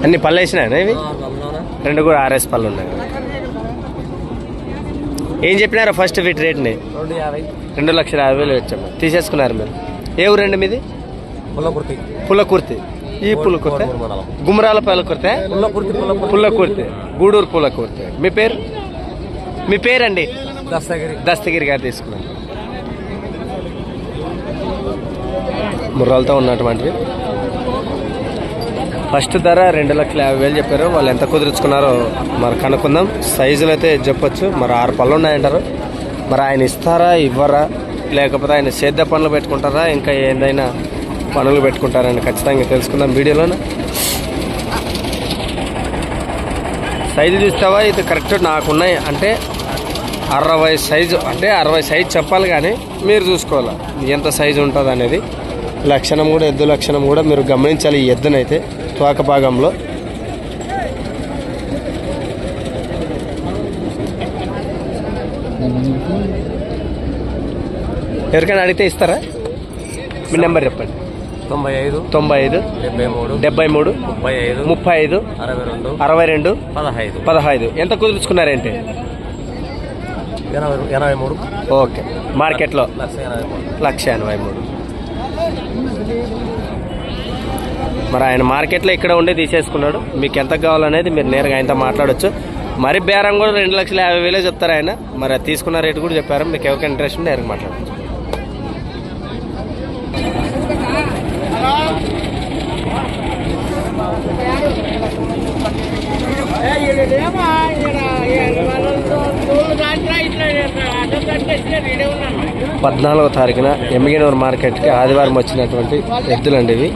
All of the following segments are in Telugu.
అన్ని పళ్ళు వేసినాయా ఇవి? రెండు కూడా ఆర్ఎస్ పళ్ళు ఉన్నాయి. ఏం చెప్పినారా ఫస్ట్ వీటి రేట్ని? 2,50,000 వచ్చాము. తీసేసుకున్నారు మీరు. ఏ ఊరండి మీది? పుల్లకుర్తి. ఈ పుల్లకుర్తి గుమరాల పుల్లకుర్తి, పుల్లకుర్తి, గూడూరు పుల్లకుర్తి. మీ పేరు? మీ పేరండి? దస్తగిరి గారు తీసుకున్నాను. ముర్రాలతో ఉన్నటువంటివి. ఫస్ట్ ధర 2,50,000 చెప్పారు. వాళ్ళు ఎంత కుదుర్చుకున్నారో మరి కనుక్కుందాం. సైజులు అయితే చెప్పొచ్చు. మరి 6 పళ్ళు ఉన్నాయంటారు. మరి ఆయన ఇస్తారా ఇవ్వరా, లేకపోతే ఆయన సేద్య పనులు పెట్టుకుంటారా, ఇంకా ఏదైనా పనులు పెట్టుకుంటారని ఖచ్చితంగా తెలుసుకుందాం వీడియోలోనే. సైజు చూస్తావా? ఇది కరెక్ట్ నాకున్నాయి అంటే 60 సైజు, అంటే 60 సైజు చెప్పాలి, కానీ మీరు చూసుకోవాలి ఎంత సైజు ఉంటుంది అనేది. లక్షణం కూడా, ఎద్దు లక్షణం కూడా మీరు గమనించాలి. ఈ ఎద్దునైతే తోక భాగంలో ఎవరికైనా అడిగితే ఇస్తారా? మీ నెంబర్ చెప్పండి. 95 93 73 35 62 15. ఎంత కుదుర్చుకున్నారేంటి? 83. ఓకే. మార్కెట్లో 1,83,000. మరి ఆయన మార్కెట్లో ఇక్కడ ఉండి తీసేసుకున్నాడు. మీకు ఎంత కావాలనేది మీరు నేరుగా ఆయనతో మాట్లాడచ్చు. మరి బేరం కూడా 2,50,000 చెప్తారు ఆయన. మరి తీసుకున్న రేటు కూడా చెప్పారు. మీకు ఎవరికైనా ఇంట్రెస్ట్ ఉంటే నేరుగా మాట్లాడచ్చు. పద్నాలుగో తారీఖున ఎమ్మిగనూరు మార్కెట్కి ఆదివారం వచ్చినటువంటి ఎద్దులండి ఇవి.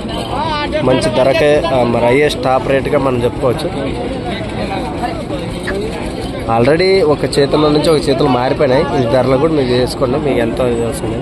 మంచి ధరకే, మరి హైయెస్ట్ టాప్ రేట్గా మనం చెప్పుకోవచ్చు. ఆల్రెడీ ఒక చేతుల్లో నుంచి ఒక చేతులు మారిపోయినాయి. ఈ ధరలు కూడా మీకు చేసుకోండి, మీకు ఎంతో వస్తుంది.